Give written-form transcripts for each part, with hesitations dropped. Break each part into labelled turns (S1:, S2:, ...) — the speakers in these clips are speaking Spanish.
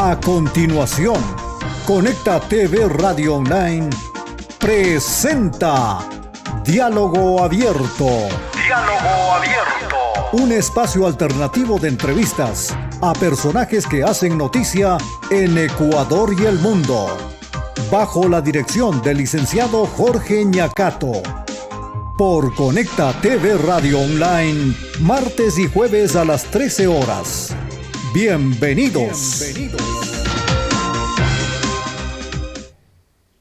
S1: A continuación, Conecta TV Radio Online presenta Diálogo Abierto. Diálogo Abierto. Un espacio alternativo de entrevistas a personajes que hacen noticia en Ecuador y el mundo. Bajo la dirección del licenciado Jorge Ñacato. Por Conecta TV Radio Online, martes y jueves a las 13 horas. Bienvenidos.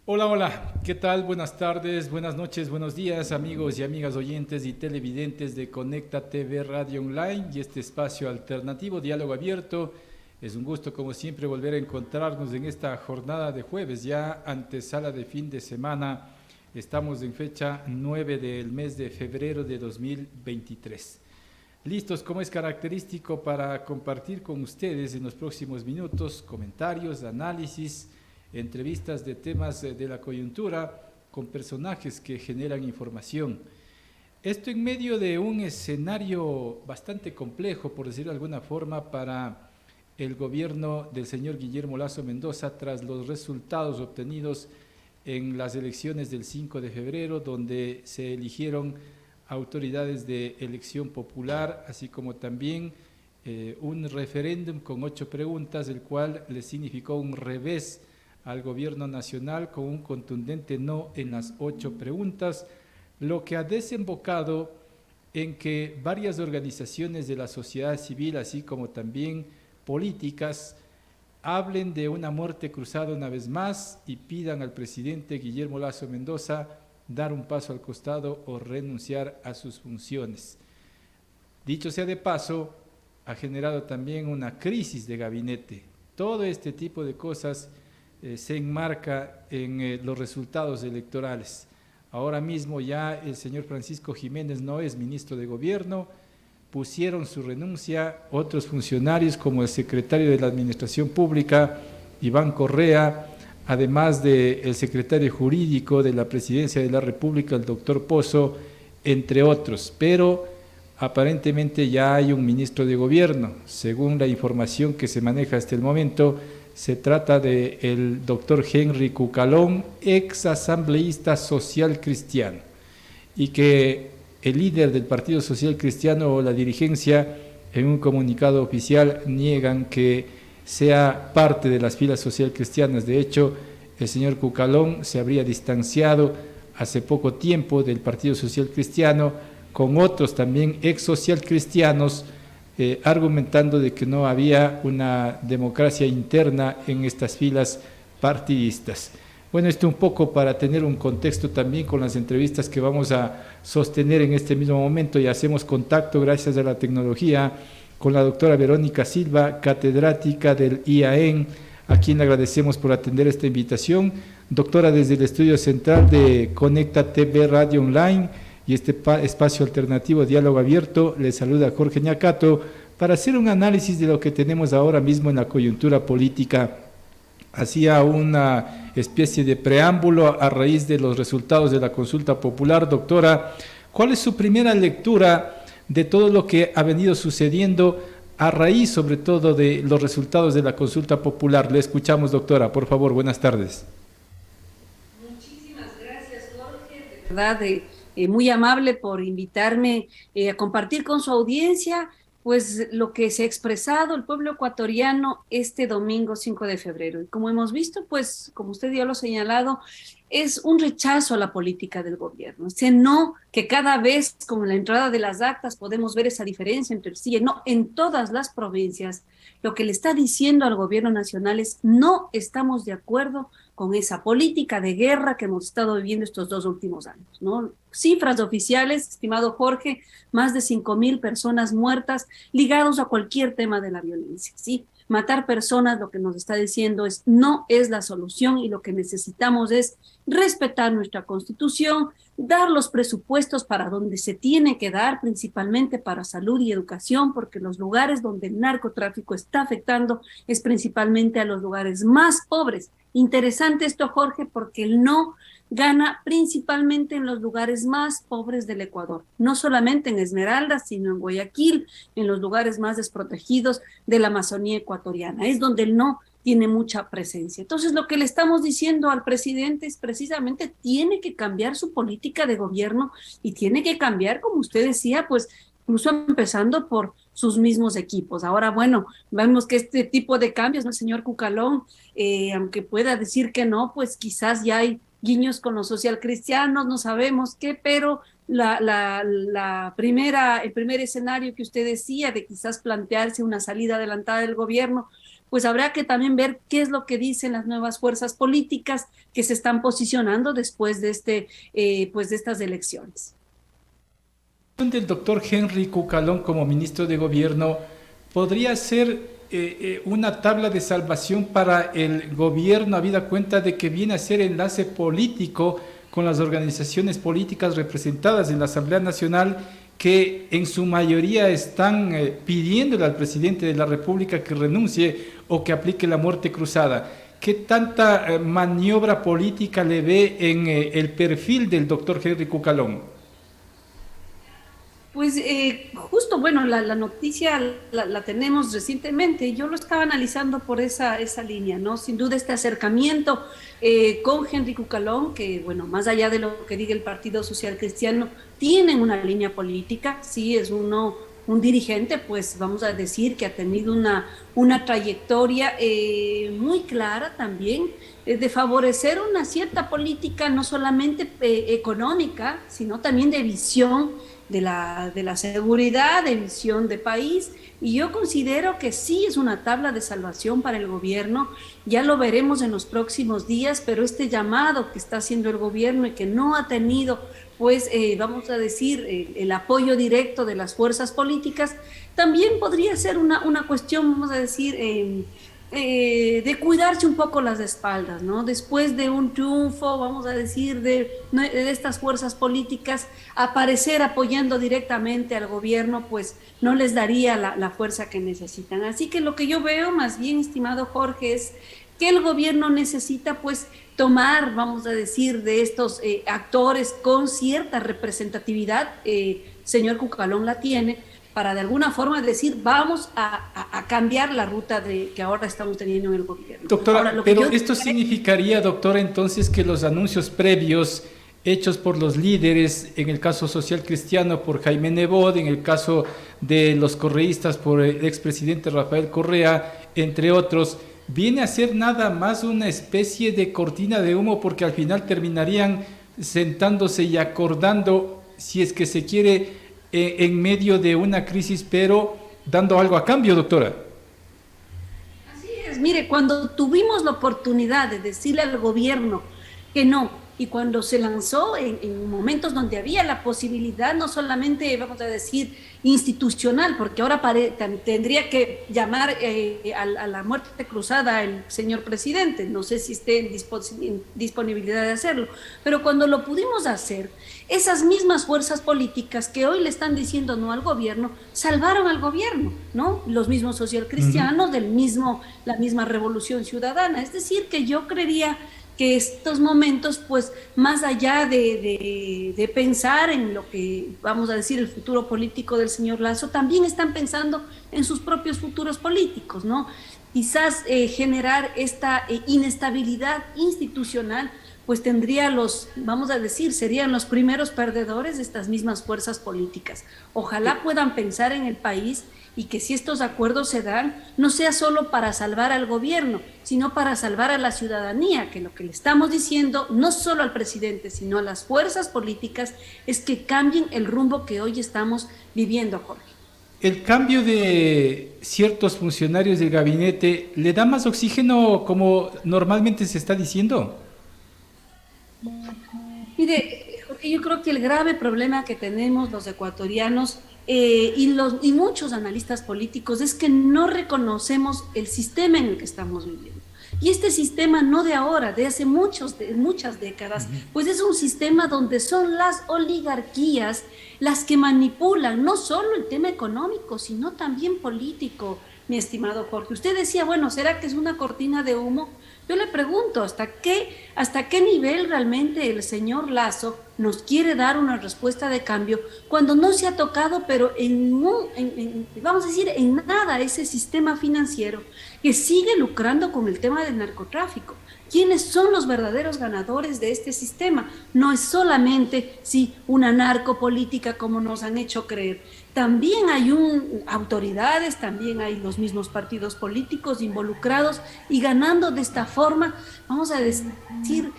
S2: Hola, ¿qué tal? Buenas tardes, buenas noches, buenos días, amigos y amigas oyentes y televidentes de Conecta TV Radio Online y este espacio alternativo, Diálogo Abierto. Es un gusto, como siempre, volver a encontrarnos en esta jornada de jueves, ya antesala de fin de semana. Estamos en fecha 9 del mes de febrero de 2023. Listos, como es característico, para compartir con ustedes en los próximos minutos comentarios, análisis, entrevistas de temas de la coyuntura con personajes que generan información. Esto en medio de un escenario bastante complejo, por decirlo de alguna forma, para el gobierno del señor Guillermo Lasso Mendoza tras los resultados obtenidos en las elecciones del 5 de febrero, donde se eligieron autoridades de elección popular, así como también un referéndum con 8 preguntas, el cual le significó un revés al gobierno nacional con un contundente no en las 8 preguntas, lo que ha desembocado en que varias organizaciones de la sociedad civil, así como también políticas, hablen de una muerte cruzada una vez más y pidan al presidente Guillermo Lasso Mendoza dar un paso al costado o renunciar a sus funciones. Dicho sea de paso, ha generado también una crisis de gabinete. Todo este tipo de cosas se enmarca en los resultados electorales. Ahora mismo ya el señor Francisco Jiménez no es ministro de gobierno, pusieron su renuncia otros funcionarios como el secretario de la Administración Pública, Iván Correa, además del secretario jurídico de la Presidencia de la República, el doctor Pozo, entre otros. Pero aparentemente ya hay un ministro de gobierno. Según la información que se maneja hasta el momento, se trata del doctor Henry Cucalón, ex asambleísta social cristiano, y que el líder del Partido Social Cristiano o la dirigencia, en un comunicado oficial, niegan que sea parte de las filas social cristianas. De hecho, el señor Cucalón se habría distanciado hace poco tiempo del Partido Social Cristiano con otros también ex social cristianos, argumentando de que no había una democracia interna en estas filas partidistas. Bueno, esto un poco para tener un contexto también con las entrevistas que vamos a sostener en este mismo momento, y hacemos contacto gracias a la tecnología con la doctora Verónica Silva, catedrática del IAEN, a quien le agradecemos por atender esta invitación. Doctora, desde el estudio central de Conecta TV Radio Online y este espacio alternativo Diálogo Abierto, le saluda Jorge Ñacato para hacer un análisis de lo que tenemos ahora mismo en la coyuntura política. Hacía una especie de preámbulo a raíz de los resultados de la consulta popular. Doctora, ¿cuál es su primera lectura de todo lo que ha venido sucediendo a raíz, sobre todo, de los resultados de la consulta popular? Le escuchamos, doctora, por favor, buenas tardes.
S3: Muchísimas gracias, Jorge, de verdad, muy amable por invitarme a compartir con su audiencia pues lo que se ha expresado el pueblo ecuatoriano este domingo 5 de febrero. Y como hemos visto, pues como usted ya lo ha señalado, es un rechazo a la política del gobierno. Ese no, que cada vez con la entrada de las actas podemos ver esa diferencia entre el sí y el no. En todas las provincias, lo que le está diciendo al gobierno nacional es: no estamos de acuerdo con esa política de guerra que hemos estado viviendo estos 2 últimos años, ¿no? Cifras oficiales, estimado Jorge, más de 5,000 personas muertas ligados a cualquier tema de la violencia, ¿sí? Matar personas, lo que nos está diciendo es: no es la solución, y lo que necesitamos es respetar nuestra Constitución, dar los presupuestos para donde se tiene que dar, principalmente para salud y educación, porque los lugares donde el narcotráfico está afectando es principalmente a los lugares más pobres. Interesante esto, Jorge, porque el no gana principalmente en los lugares más pobres del Ecuador, no solamente en Esmeraldas, sino en Guayaquil, en los lugares más desprotegidos de la Amazonía ecuatoriana. Es donde el no tiene mucha presencia. Entonces, lo que le estamos diciendo al presidente es precisamente tiene que cambiar su política de gobierno y tiene que cambiar, como usted decía, pues incluso empezando por sus mismos equipos. Ahora, bueno, vemos que este tipo de cambios, ¿no, señor Cucalón? Aunque pueda decir que no, pues quizás ya hay guiños con los socialcristianos, no sabemos qué, pero el primer escenario que usted decía de quizás plantearse una salida adelantada del gobierno, pues habrá que también ver qué es lo que dicen las nuevas fuerzas políticas que se están posicionando después de pues de estas elecciones.
S2: Del doctor Henry Cucalón como ministro de Gobierno podría ser una tabla de salvación para el gobierno, habida cuenta de que viene a ser enlace político con las organizaciones políticas representadas en la Asamblea Nacional, que en su mayoría están pidiéndole al presidente de la República que renuncie o que aplique la muerte cruzada. ¿Qué tanta maniobra política le ve en el perfil del doctor Henry Cucalón?
S3: Pues justo, bueno, la noticia la tenemos recientemente. Yo lo estaba analizando por esa línea, ¿no? Sin duda este acercamiento con Henry Cucalón, que, bueno, más allá de lo que diga el Partido Social Cristiano, tienen una línea política, sí, es un dirigente, pues vamos a decir que ha tenido una trayectoria muy clara también de favorecer una cierta política no solamente económica, sino también de visión de la seguridad, de visión de país, y yo considero que sí es una tabla de salvación para el gobierno. Ya lo veremos en los próximos días, pero este llamado que está haciendo el gobierno y que no ha tenido, pues vamos a decir, el apoyo directo de las fuerzas políticas, también podría ser una cuestión, vamos a decir, de cuidarse un poco las espaldas, ¿no? Después de un triunfo, vamos a decir, de estas fuerzas políticas, aparecer apoyando directamente al gobierno, pues no les daría la fuerza que necesitan. Así que lo que yo veo, más bien, estimado Jorge, es que el gobierno necesita, pues, tomar, vamos a decir, de estos actores con cierta representatividad, señor Cucalón la tiene, para de alguna forma decir, vamos a cambiar la ruta que ahora estamos teniendo en el gobierno.
S2: Doctora, ahora, pero esto significaría, doctora, entonces que los anuncios previos hechos por los líderes, en el caso social cristiano por Jaime Nebot, en el caso de los correístas por el expresidente Rafael Correa, entre otros, viene a ser nada más una especie de cortina de humo, porque al final terminarían sentándose y acordando, si es que se quiere, en medio de una crisis, pero dando algo a cambio, doctora.
S3: Así es, mire, cuando tuvimos la oportunidad de decirle al gobierno que no, y cuando se lanzó en momentos donde había la posibilidad, no solamente, vamos a decir, institucional, porque ahora tendría que llamar a la muerte cruzada el señor presidente, no sé si esté en disponibilidad de hacerlo, pero cuando lo pudimos hacer, esas mismas fuerzas políticas que hoy le están diciendo no al gobierno, salvaron al gobierno, ¿no? Los mismos socialcristianos, la misma Revolución Ciudadana. Es decir, que yo creería que estos momentos, pues, más allá de pensar en lo que, vamos a decir, el futuro político del señor Lasso, también están pensando en sus propios futuros políticos, ¿no? Quizás generar esta inestabilidad institucional, pues tendría vamos a decir, serían los primeros perdedores de estas mismas fuerzas políticas. Ojalá puedan pensar en el país y que si estos acuerdos se dan, no sea solo para salvar al gobierno, sino para salvar a la ciudadanía, que lo que le estamos diciendo, no solo al presidente, sino a las fuerzas políticas, es que cambien el rumbo que hoy estamos viviendo, Jorge.
S2: ¿El cambio de ciertos funcionarios del gabinete le da más oxígeno como normalmente se está diciendo?
S3: Mire, Jorge, yo creo que el grave problema que tenemos los ecuatorianos y muchos analistas políticos es que no reconocemos el sistema en el que estamos viviendo. Y este sistema no de ahora, de hace muchas décadas, pues es un sistema donde son las oligarquías las que manipulan no solo el tema económico, sino también político, mi estimado Jorge. Usted decía, bueno, ¿será que es una cortina de humo? Yo le pregunto, ¿hasta qué nivel realmente el señor Lasso nos quiere dar una respuesta de cambio cuando no se ha tocado, pero vamos a decir, en nada ese sistema financiero que sigue lucrando con el tema del narcotráfico? ¿Quiénes son los verdaderos ganadores de este sistema? No es solamente, sí, una narcopolítica como nos han hecho creer. También hay autoridades, también hay los mismos partidos políticos involucrados y ganando de esta forma, vamos a decir,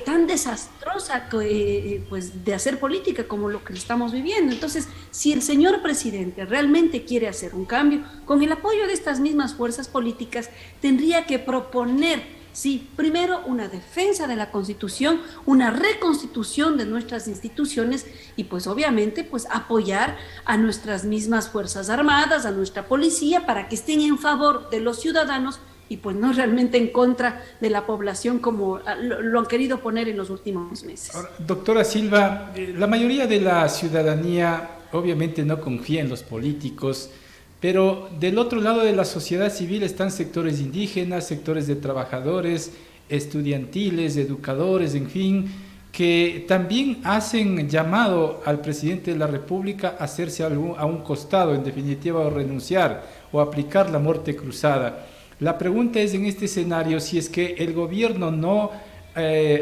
S3: tan desastrosa pues, de hacer política como lo que estamos viviendo. Entonces, si el señor presidente realmente quiere hacer un cambio, con el apoyo de estas mismas fuerzas políticas, tendría que proponer, sí, primero una defensa de la Constitución, una reconstitución de nuestras instituciones y pues obviamente pues apoyar a nuestras mismas Fuerzas Armadas, a nuestra policía para que estén en favor de los ciudadanos y pues no realmente en contra de la población como lo han querido poner en los últimos meses.
S2: Ahora, doctora Silva, la mayoría de la ciudadanía obviamente no confía en los políticos, pero del otro lado de la sociedad civil están sectores indígenas, sectores de trabajadores, estudiantiles, educadores, en fin, que también hacen llamado al presidente de la República a hacerse a un costado, en definitiva, o renunciar o aplicar la muerte cruzada. La pregunta es en este escenario, si es que el gobierno no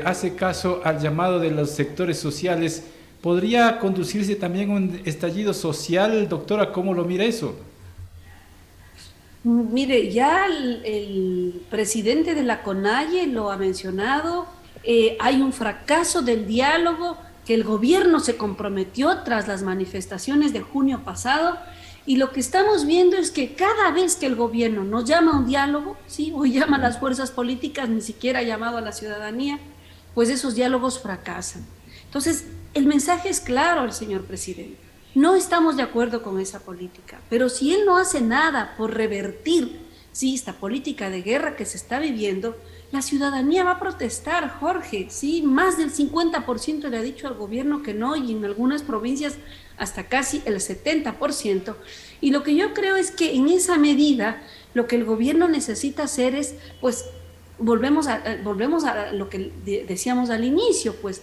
S2: hace caso al llamado de los sectores sociales, ¿podría conducirse también un estallido social? Doctora, ¿cómo lo mira eso?
S3: Mire, ya el presidente de la CONAIE lo ha mencionado, hay un fracaso del diálogo que el gobierno se comprometió tras las manifestaciones de junio pasado y lo que estamos viendo es que cada vez que el gobierno nos llama a un diálogo, ¿sí? O llama a las fuerzas políticas, ni siquiera ha llamado a la ciudadanía, pues esos diálogos fracasan. Entonces, el mensaje es claro al señor presidente. No estamos de acuerdo con esa política, pero si él no hace nada por revertir, sí, esta política de guerra que se está viviendo, la ciudadanía va a protestar, Jorge, sí, más del 50% le ha dicho al gobierno que no y en algunas provincias hasta casi el 70%. Y lo que yo creo es que en esa medida lo que el gobierno necesita hacer es, pues, volvemos a lo que decíamos al inicio, pues,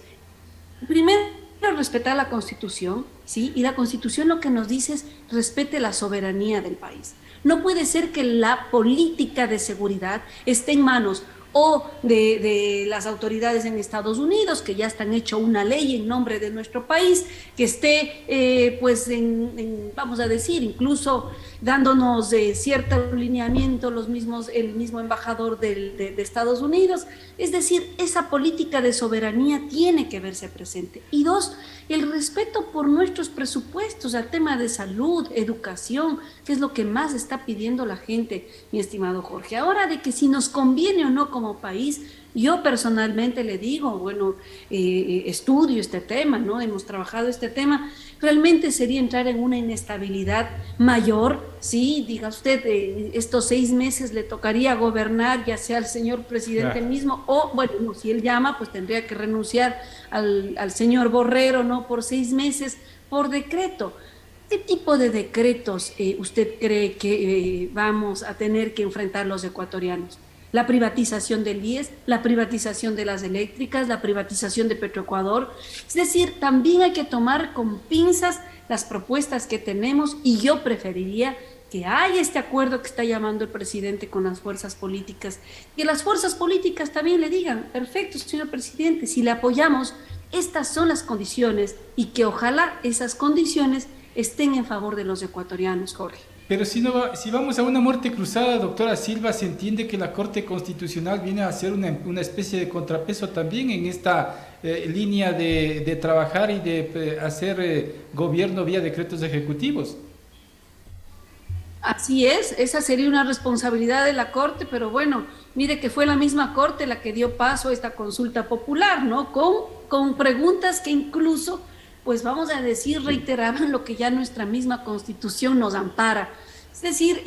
S3: primero respetar la Constitución, ¿sí? Y la Constitución lo que nos dice es respete la soberanía del país. No puede ser que la política de seguridad esté en manos o de las autoridades en Estados Unidos, que ya están hecho una ley en nombre de nuestro país, que esté, pues, vamos a decir, incluso dándonos cierto lineamiento el mismo embajador de Estados Unidos. Es decir, esa política de soberanía tiene que verse presente. Y dos, el respeto por nuestros presupuestos al tema de salud, educación, que es lo que más está pidiendo la gente, mi estimado Jorge. Ahora de que si nos conviene o no como país, yo personalmente le digo, bueno, estudio este tema, ¿no? Hemos trabajado este tema, realmente sería entrar en una inestabilidad mayor, ¿sí? Diga usted, estos 6 meses le tocaría gobernar, ya sea al señor presidente mismo, o, bueno, no, si él llama, pues tendría que renunciar al señor Borrero, ¿no? Por 6 meses, por decreto. ¿Qué tipo de decretos usted cree que vamos a tener que enfrentar los ecuatorianos? La privatización del IES, la privatización de las eléctricas, la privatización de Petroecuador. Es decir, también hay que tomar con pinzas las propuestas que tenemos y yo preferiría que haya este acuerdo que está llamando el presidente con las fuerzas políticas, que las fuerzas políticas también le digan, perfecto, señor presidente, si le apoyamos, estas son las condiciones y que ojalá esas condiciones estén en favor de los ecuatorianos, Jorge.
S2: Pero si vamos a una muerte cruzada, doctora Silva, se entiende que la Corte Constitucional viene a ser una especie de contrapeso también en esta línea de trabajar y de hacer gobierno vía decretos ejecutivos.
S3: Así es, esa sería una responsabilidad de la Corte, pero bueno, mire que fue la misma Corte la que dio paso a esta consulta popular, ¿no? Con preguntas que incluso, pues vamos a decir, reiteraban lo que ya nuestra misma Constitución nos ampara. Es decir,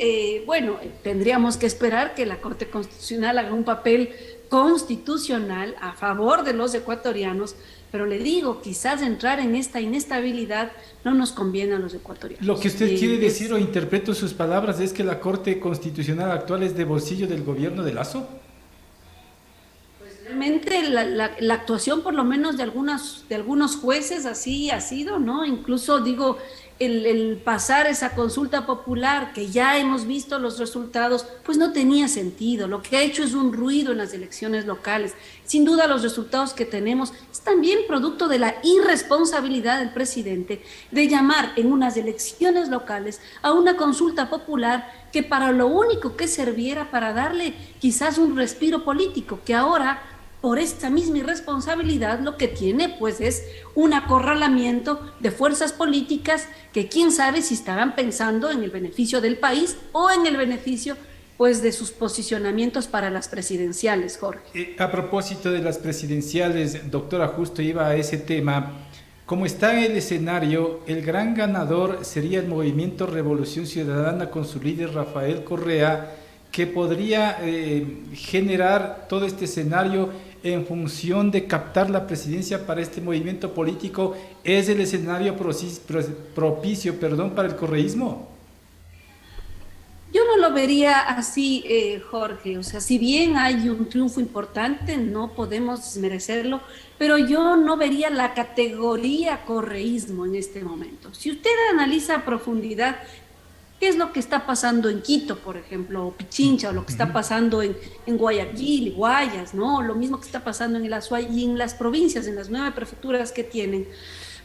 S3: bueno, tendríamos que esperar que la Corte Constitucional haga un papel constitucional a favor de los ecuatorianos, Pero le digo, quizás entrar en esta inestabilidad no nos conviene a los ecuatorianos.
S2: Lo que usted quiere decir, o interpreto sus palabras, es que la Corte Constitucional actual es de bolsillo del gobierno de Lazo.
S3: Realmente la actuación por lo menos de algunos jueces así ha sido, ¿no? Incluso digo, el pasar esa consulta popular, que ya hemos visto los resultados, pues no tenía sentido. Lo que ha hecho es un ruido en las elecciones locales. Sin duda los resultados que tenemos es también producto de la irresponsabilidad del presidente de llamar en unas elecciones locales a una consulta popular que para lo único que serviera para darle quizás un respiro político, que ahora por esta misma irresponsabilidad lo que tiene pues es un acorralamiento de fuerzas políticas que quién sabe si estarán pensando en el beneficio del país o en el beneficio pues de sus posicionamientos para las presidenciales, Jorge.
S2: A propósito de las presidenciales, doctora, justo iba a ese tema. Como está en el escenario, el gran ganador sería el movimiento Revolución Ciudadana con su líder Rafael Correa, que podría generar todo este escenario en función de captar la presidencia para este movimiento político. ¿Es el escenario propicio para el correísmo?
S3: Yo no lo vería así, Jorge. O sea, si bien hay un triunfo importante, no podemos desmerecerlo, pero yo no vería la categoría correísmo en este momento. Si usted analiza a profundidad qué es lo que está pasando en Quito, por ejemplo, o Pichincha, o lo que está pasando en Guayaquil, Guayas, ¿no? Lo mismo que está pasando en el Azuay y en las provincias, en las 9 prefecturas que tienen,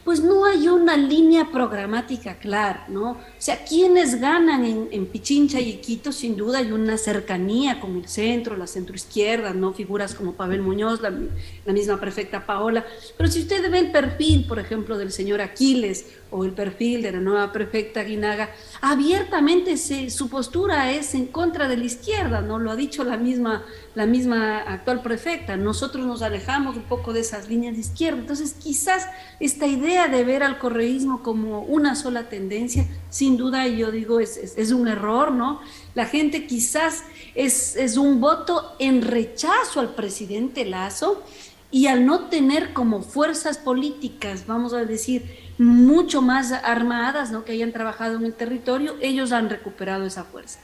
S3: pues no hay una línea programática clara, ¿no? O sea, quienes ganan en Pichincha y Quito, sin duda hay una cercanía con el centro, la centroizquierda, ¿no? Figuras como Pavel Muñoz, la misma prefecta Paola, pero si usted ve el perfil, por ejemplo, del señor Aquiles o el perfil de la nueva prefecta Guinaga, abiertamente su postura es en contra de la izquierda, ¿no? Lo ha dicho la misma actual prefecta. Nosotros nos alejamos un poco de esas líneas de izquierda. Entonces, quizás esta idea de ver al correísmo como una sola tendencia, sin duda, yo digo, es un error, ¿no? La gente quizás es un voto en rechazo al presidente Lazo, y al no tener como fuerzas políticas, vamos a decir, mucho más armadas, ¿no? Que hayan trabajado en el territorio, ellos han recuperado esa fuerza.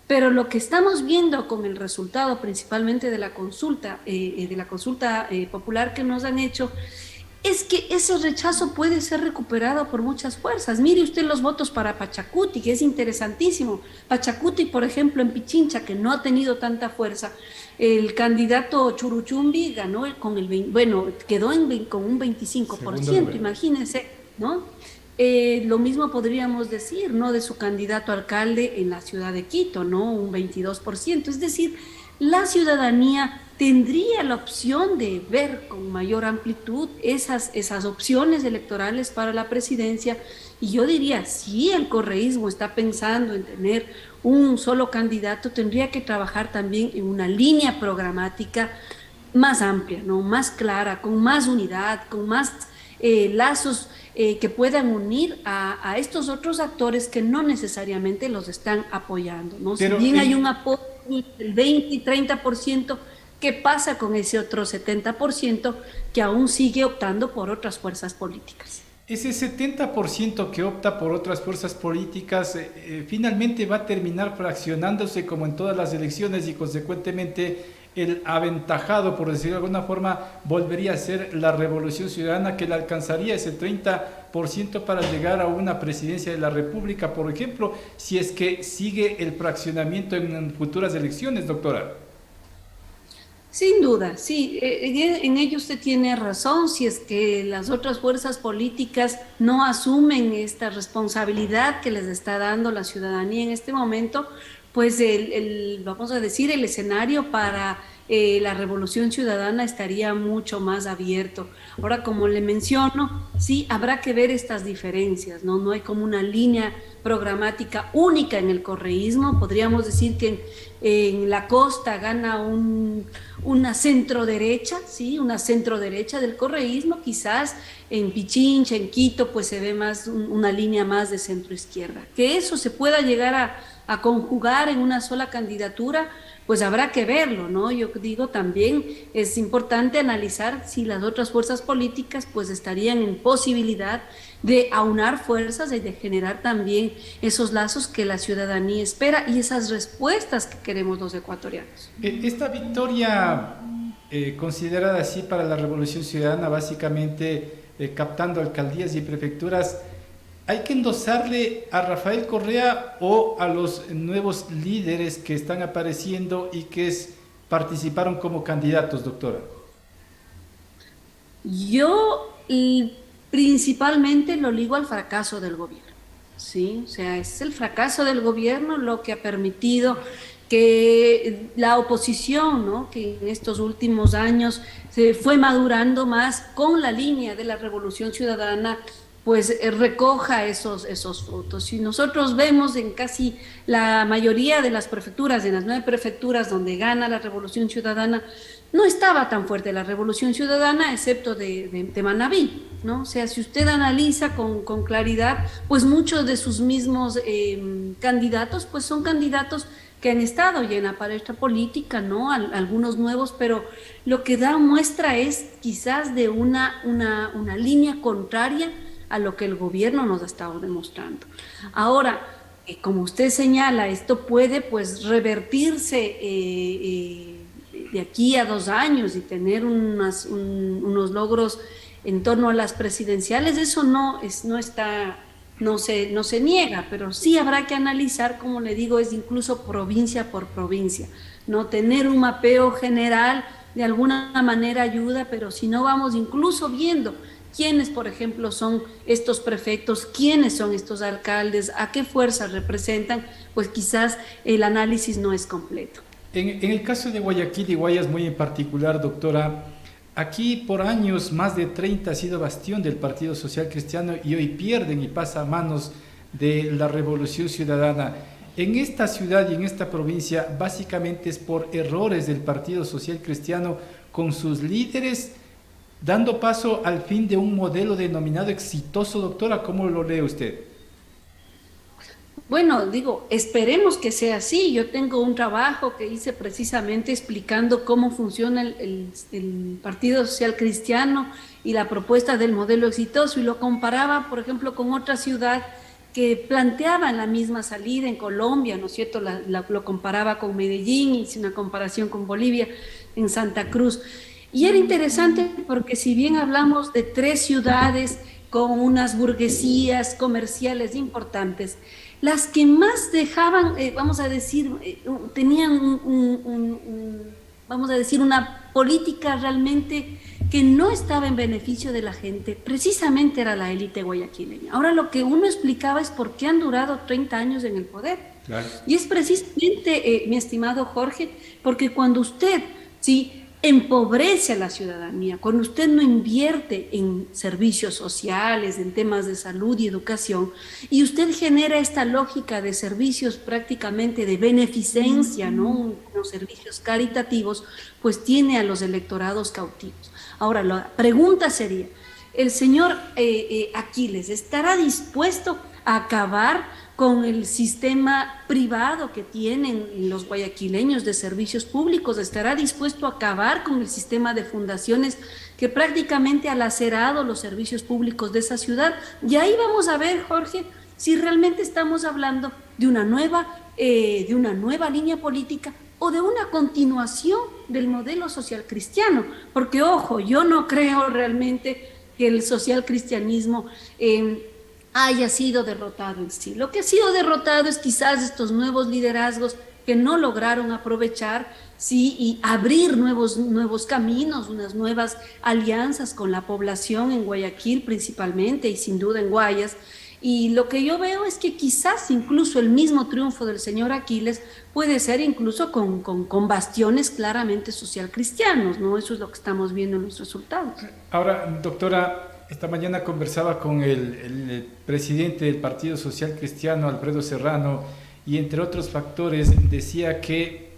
S3: Pero lo que estamos viendo con el resultado principalmente de la consulta popular que nos han hecho, es que ese rechazo puede ser recuperado por muchas fuerzas. Mire usted los votos para Pachacuti, que es interesantísimo. Pachacuti, por ejemplo, en Pichincha, que no ha tenido tanta fuerza, el candidato Churuchumbi ganó quedó con un 25%, imagínense, ¿no? Lo mismo podríamos decir, ¿no? De su candidato a alcalde en la ciudad de Quito, ¿no? Un 22%. Es decir, la ciudadanía tendría la opción de ver con mayor amplitud esas opciones electorales para la presidencia. Y yo diría, si el correísmo está pensando en tener un solo candidato, tendría que trabajar también en una línea programática más amplia, ¿no? Más clara, con más unidad, con más lazos que puedan unir a estos otros actores que no necesariamente los están apoyando, ¿no? Pero, si bien hay un apoyo del 20 y 30%, ¿qué pasa con ese otro 70% que aún sigue optando por otras fuerzas políticas?
S2: Ese 70% que opta por otras fuerzas políticas finalmente va a terminar fraccionándose como en todas las elecciones, y consecuentemente el aventajado, por decirlo de alguna forma, volvería a ser la Revolución Ciudadana, que le alcanzaría ese 30% para llegar a una presidencia de la República, por ejemplo, si es que sigue el fraccionamiento en futuras elecciones, doctora.
S3: Sin duda, sí, en ello usted tiene razón. Si es que las otras fuerzas políticas no asumen esta responsabilidad que les está dando la ciudadanía en este momento, pues vamos a decir, el escenario para la Revolución Ciudadana estaría mucho más abierto. Ahora, como le menciono, sí, habrá que ver estas diferencias, ¿no? No hay como una línea programática única en el correísmo. Podríamos decir que en la costa gana una centro-derecha, ¿sí? Una centro-derecha del correísmo. Quizás en Pichincha, en Quito, pues se ve más una línea más de centro-izquierda. Que eso se pueda llegar a conjugar en una sola candidatura, pues habrá que verlo, ¿no? Yo digo también es importante analizar si las otras fuerzas políticas pues estarían en posibilidad de aunar fuerzas y de generar también esos lazos que la ciudadanía espera y esas respuestas que queremos los ecuatorianos.
S2: Esta victoria considerada así para la Revolución Ciudadana, básicamente captando alcaldías y prefecturas, ¿hay que endosarle a Rafael Correa o a los nuevos líderes que están apareciendo y que participaron como candidatos, doctora?
S3: Yo principalmente lo ligo al fracaso del gobierno, ¿sí? O sea, es el fracaso del gobierno lo que ha permitido que la oposición, ¿no? Que en estos últimos años se fue madurando más con la línea de la Revolución Ciudadana, pues recoja esos frutos. Si nosotros vemos en casi la mayoría de las prefecturas, en las 9 prefecturas donde gana la Revolución Ciudadana, no estaba tan fuerte la Revolución Ciudadana, excepto de Manabí, ¿no? O sea, si usted analiza con claridad, pues muchos de sus mismos candidatos, pues son candidatos que han estado ya en la palestra política, ¿no? Algunos nuevos, pero lo que da muestra es quizás de una línea contraria a lo que el gobierno nos ha estado demostrando. Ahora, como usted señala, esto puede pues revertirse de aquí a 2 años y tener unos logros en torno a las presidenciales, eso no se niega, pero sí habrá que analizar, como le digo, es incluso provincia por provincia, no tener un mapeo general de alguna manera ayuda, pero si no vamos incluso viendo quiénes, por ejemplo, son estos prefectos, quiénes son estos alcaldes, a qué fuerzas representan, pues quizás el análisis no es completo.
S2: En el caso de Guayaquil y Guayas muy en particular, doctora, aquí por años más de 30 ha sido bastión del Partido Social Cristiano y hoy pierden y pasa a manos de la Revolución Ciudadana. En esta ciudad y en esta provincia básicamente es por errores del Partido Social Cristiano con sus líderes, dando paso al fin de un modelo denominado exitoso, doctora. ¿Cómo lo lee usted?
S3: Bueno, digo, esperemos que sea así. Yo tengo un trabajo que hice precisamente explicando cómo funciona el Partido Social Cristiano y la propuesta del modelo exitoso, y lo comparaba, por ejemplo, con otra ciudad que planteaba la misma salida en Colombia, ¿no es cierto? Lo comparaba con Medellín, hice una comparación con Bolivia, en Santa Cruz. Y era interesante porque si bien hablamos de 3 ciudades con unas burguesías comerciales importantes, las que más dejaban, vamos a decir, tenían vamos a decir, una política realmente que no estaba en beneficio de la gente, precisamente era la élite guayaquileña. Ahora lo que uno explicaba es por qué han durado 30 años en el poder. Claro. Y es precisamente, mi estimado Jorge, porque cuando usted, sí, empobrece a la ciudadanía, cuando usted no invierte en servicios sociales, en temas de salud y educación, y usted genera esta lógica de servicios prácticamente de beneficencia, ¿no? Los servicios caritativos, pues tiene a los electorados cautivos. Ahora, la pregunta sería, ¿el señor Aquiles estará dispuesto a acabar con el sistema privado que tienen los guayaquileños de servicios públicos? ¿Estará dispuesto a acabar con el sistema de fundaciones que prácticamente ha lacerado los servicios públicos de esa ciudad? Y ahí vamos a ver, Jorge, si realmente estamos hablando de una nueva línea política o de una continuación del modelo social cristiano. Porque, ojo, yo no creo realmente que el social cristianismo haya sido derrotado en sí. Lo que ha sido derrotado es quizás estos nuevos liderazgos que no lograron aprovechar, sí, y abrir nuevos caminos, unas nuevas alianzas con la población en Guayaquil principalmente y sin duda en Guayas. Y lo que yo veo es que quizás incluso el mismo triunfo del señor Aquiles puede ser incluso con bastiones claramente social cristianos, ¿no? Eso es lo que estamos viendo en los resultados.
S2: Ahora, doctora, esta mañana conversaba con el presidente del Partido Social Cristiano, Alfredo Serrano, y entre otros factores decía que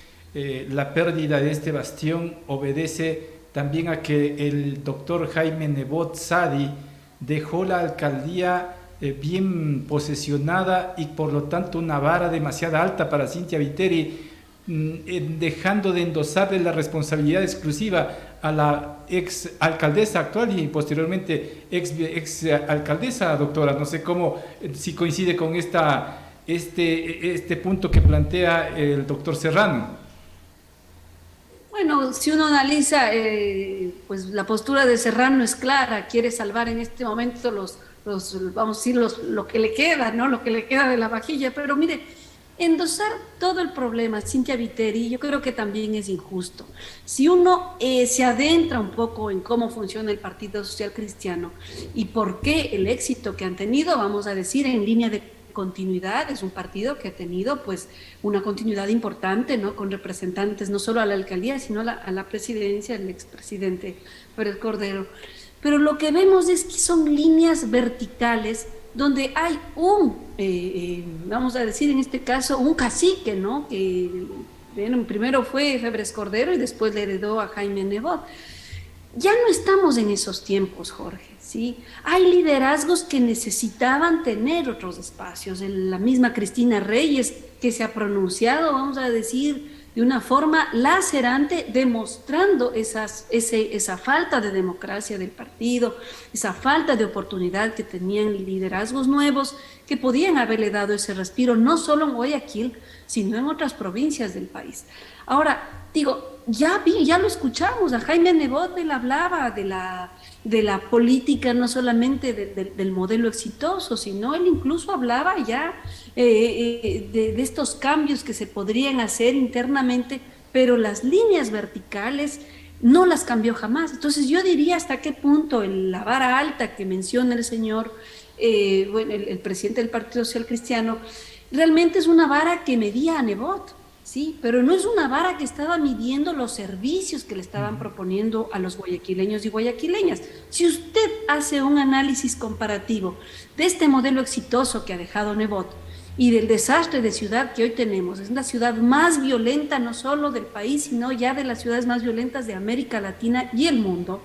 S2: la pérdida de este bastión obedece también a que el doctor Jaime Nebot Sadi dejó la alcaldía bien posesionada y por lo tanto una vara demasiado alta para Cynthia Viteri. dejando de endosarle la responsabilidad exclusiva a la ex alcaldesa actual y posteriormente ex alcaldesa, doctora. No sé cómo, si coincide con este punto que plantea el doctor Serrano.
S3: Bueno, si uno analiza, pues la postura de Serrano es clara, quiere salvar en este momento vamos a decir, lo que le queda, ¿no? Lo que le queda de la vajilla, pero mire, endosar todo el problema, Cynthia Viteri, yo creo que también es injusto. Si uno se adentra un poco en cómo funciona el Partido Social Cristiano y por qué el éxito que han tenido, vamos a decir, en línea de continuidad, es un partido que ha tenido pues una continuidad importante, ¿no? Con representantes no solo a la alcaldía, sino a la presidencia, el expresidente Pérez Cordero. Pero lo que vemos es que son líneas verticales donde hay vamos a decir en este caso, un cacique, ¿no? Que primero fue Febres Cordero y después le heredó a Jaime Nebot. Ya no estamos en esos tiempos, Jorge, ¿sí? Hay liderazgos que necesitaban tener otros espacios. La misma Cristina Reyes, que se ha pronunciado, vamos a decir, de una forma lacerante, demostrando esa falta de democracia del partido, esa falta de oportunidad que tenían liderazgos nuevos que podían haberle dado ese respiro, no solo en Guayaquil, sino en otras provincias del país. Ahora, digo, ya lo escuchamos, a Jaime Nebot él hablaba de la política, no solamente del modelo exitoso, sino él incluso hablaba ya de estos cambios que se podrían hacer internamente, pero las líneas verticales no las cambió jamás. Entonces yo diría hasta qué punto la vara alta que menciona el señor, el presidente del Partido Social Cristiano, realmente es una vara que medía a Nebot. Sí, pero no es una vara que estaba midiendo los servicios que le estaban proponiendo a los guayaquileños y guayaquileñas. Si usted hace un análisis comparativo de este modelo exitoso que ha dejado Nebot y del desastre de ciudad que hoy tenemos, es la ciudad más violenta no solo del país, sino ya de las ciudades más violentas de América Latina y el mundo,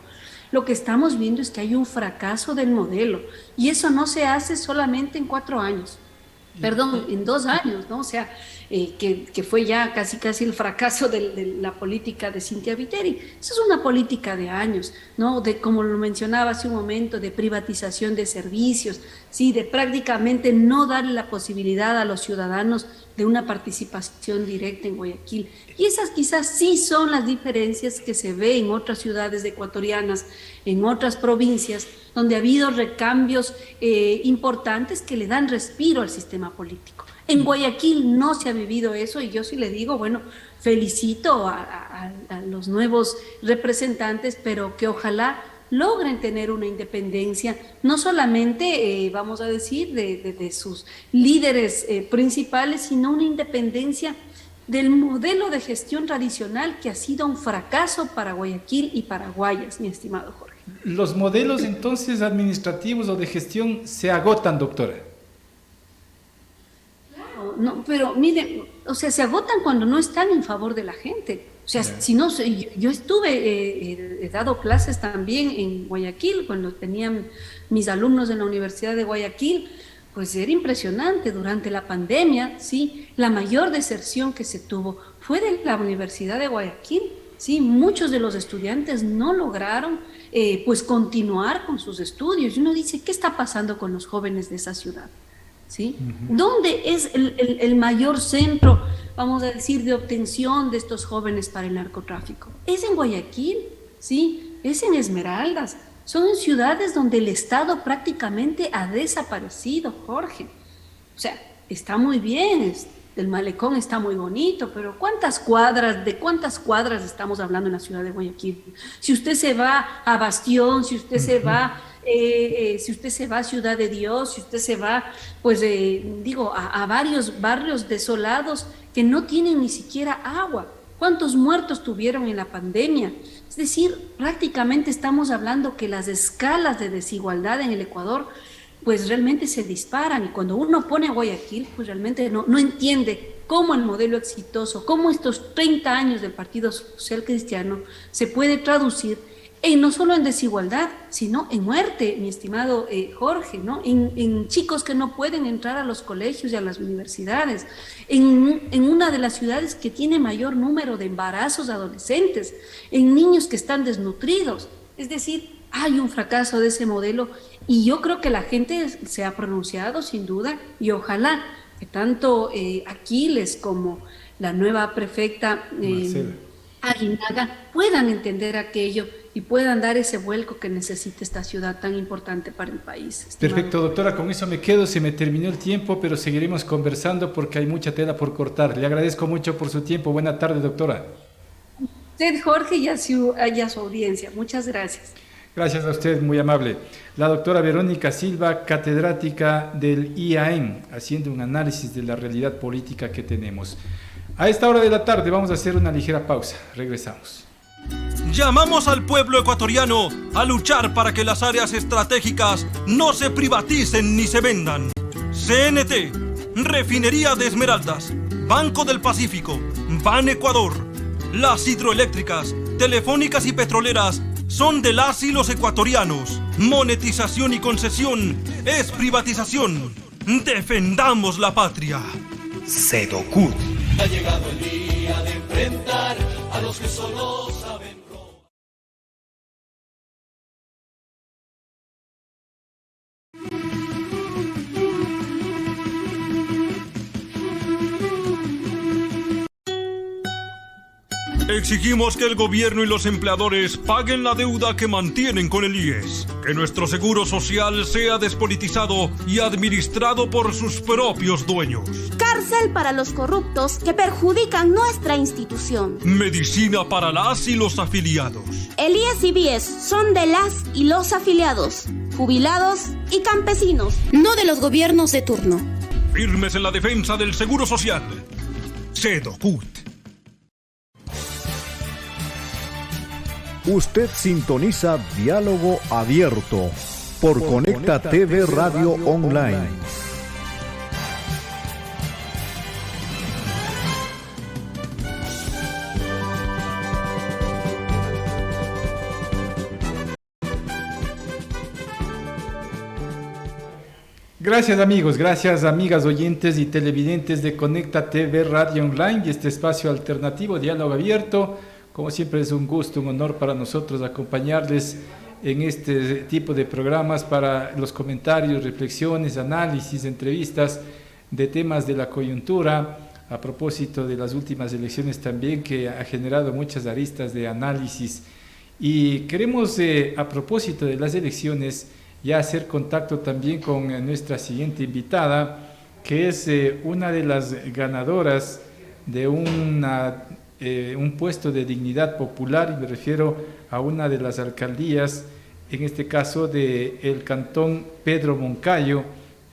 S3: lo que estamos viendo es que hay un fracaso del modelo y eso no se hace solamente en 4 años. Perdón, en 2 años, ¿no? O sea, que fue ya casi el fracaso de la política de Cynthia Viteri. Esa es una política de años, ¿no? De, como lo mencionaba hace un momento, de privatización de servicios, ¿sí? De prácticamente no darle la posibilidad a los ciudadanos de una participación directa en Guayaquil. Y esas quizás sí son las diferencias que se ve en otras ciudades ecuatorianas, en otras provincias, donde ha habido recambios importantes que le dan respiro al sistema político. En Guayaquil no se ha vivido eso y yo sí le digo, bueno, felicito a los nuevos representantes, pero que ojalá logren tener una independencia, no solamente, vamos a decir, de sus líderes principales, sino una independencia del modelo de gestión tradicional que ha sido un fracaso para Guayaquil y para Guayas, mi estimado Jorge.
S2: ¿Los modelos entonces administrativos o de gestión se agotan, doctora?
S3: Claro, no, pero miren, o sea, se agotan cuando no están en favor de la gente. O sea, si no, yo he dado clases también en Guayaquil, cuando tenían mis alumnos en la Universidad de Guayaquil, pues era impresionante durante la pandemia, ¿sí? La mayor deserción que se tuvo fue de la Universidad de Guayaquil, ¿sí? Muchos de los estudiantes no lograron pues continuar con sus estudios. Y uno dice, ¿qué está pasando con los jóvenes de esa ciudad? ¿Sí? ¿Dónde es el mayor centro, vamos a decir, de obtención de estos jóvenes para el narcotráfico? Es en Guayaquil, ¿sí? Es en Esmeraldas. Son en ciudades donde el Estado prácticamente ha desaparecido, Jorge. O sea, está muy bien, el malecón está muy bonito, pero ¿de cuántas cuadras estamos hablando en la ciudad de Guayaquil? Si usted se va a Bastión, si usted se va a Ciudad de Dios, si usted se va, pues a varios barrios desolados que no tienen ni siquiera agua. ¿Cuántos muertos tuvieron en la pandemia? Es decir, prácticamente estamos hablando que las escalas de desigualdad en el Ecuador pues realmente se disparan, y cuando uno pone a Guayaquil, pues realmente no entiende cómo el modelo exitoso, cómo estos 30 años del Partido Social Cristiano se puede traducir no solo en desigualdad, sino en muerte, mi estimado Jorge, ¿no? En chicos que no pueden entrar a los colegios y a las universidades, en una de las ciudades que tiene mayor número de embarazos adolescentes, en niños que están desnutridos. Es decir, hay un fracaso de ese modelo y yo creo que la gente se ha pronunciado sin duda y ojalá que tanto Aquiles como la nueva prefecta Aguinaga puedan entender aquello y puedan dar ese vuelco que necesita esta ciudad tan importante para el país. Estimado.
S2: Perfecto, doctora, con eso me quedo, se me terminó el tiempo, pero seguiremos conversando porque hay mucha tela por cortar. Le agradezco mucho por su tiempo. Buena tarde, doctora.
S3: Usted, Jorge, y a su audiencia. Muchas gracias.
S2: Gracias a usted, muy amable. La doctora Verónica Silva, catedrática del IAEN, haciendo un análisis de la realidad política que tenemos. A esta hora de la tarde vamos a hacer una ligera pausa. Regresamos.
S4: Llamamos al pueblo ecuatoriano a luchar para que las áreas estratégicas no se privaticen ni se vendan. CNT, Refinería de Esmeraldas, Banco del Pacífico, Ban Ecuador. Las hidroeléctricas, telefónicas y petroleras son de las y los ecuatorianos. Monetización y concesión es privatización. Defendamos la patria.
S5: Sedocut.
S6: Ha llegado el día de enfrentar a los que solo saben robar.
S4: Exigimos que el gobierno y los empleadores paguen la deuda que mantienen con el IES, que nuestro seguro social sea despolitizado y administrado por sus propios dueños.
S7: Cárcel para los corruptos que perjudican nuestra institución.
S4: Medicina para las y los afiliados.
S7: El IES y BIES son de las y los afiliados, jubilados y campesinos, no de los gobiernos de turno.
S4: Firmes en la defensa del seguro social. Sedocut.
S1: Usted sintoniza Diálogo Abierto por Conecta TV Radio Online.
S2: Gracias amigos, gracias amigas oyentes y televidentes de Conecta TV Radio Online y este espacio alternativo Diálogo Abierto. Como siempre es un gusto, un honor para nosotros acompañarles en este tipo de programas para los comentarios, reflexiones, análisis, entrevistas de temas de la coyuntura, a propósito de las últimas elecciones también que ha generado muchas aristas de análisis. Y queremos, a propósito de las elecciones, ya hacer contacto también con nuestra siguiente invitada, que es una de las ganadoras de un puesto de dignidad popular, y me refiero a una de las alcaldías, en este caso del cantón Pedro Moncayo.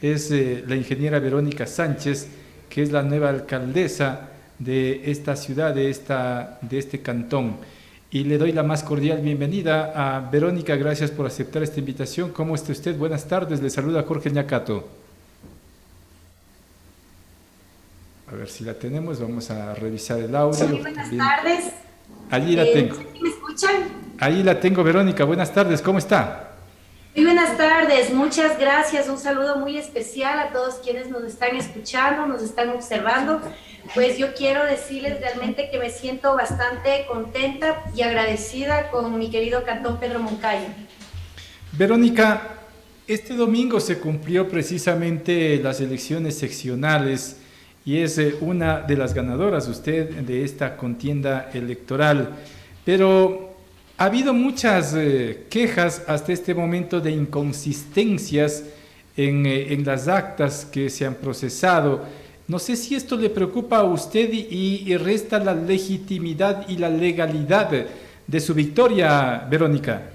S2: Es la ingeniera Verónica Sánchez, que es la nueva alcaldesa de esta ciudad, de este cantón. Y le doy la más cordial bienvenida a Verónica. Gracias por aceptar esta invitación. ¿Cómo está usted? Buenas tardes. Le saluda Jorge Ñacato. A ver si la tenemos. Vamos a revisar el audio.
S8: Sí, buenas tardes.
S2: Allí la tengo.
S8: ¿Me escuchan?
S2: Ahí la tengo, Verónica. Buenas tardes. ¿Cómo está?
S8: Muy buenas tardes. Muchas gracias. Un saludo muy especial a todos quienes nos están escuchando, nos están observando. Pues yo quiero decirles realmente que me siento bastante contenta y agradecida con mi querido cantón Pedro Moncayo.
S2: Verónica, este domingo se cumplió precisamente las elecciones seccionales y es una de las ganadoras usted de esta contienda electoral, pero ha habido muchas quejas hasta este momento de inconsistencias en las actas que se han procesado. No sé si esto le preocupa a usted y resta la legitimidad y la legalidad de su victoria, Verónica.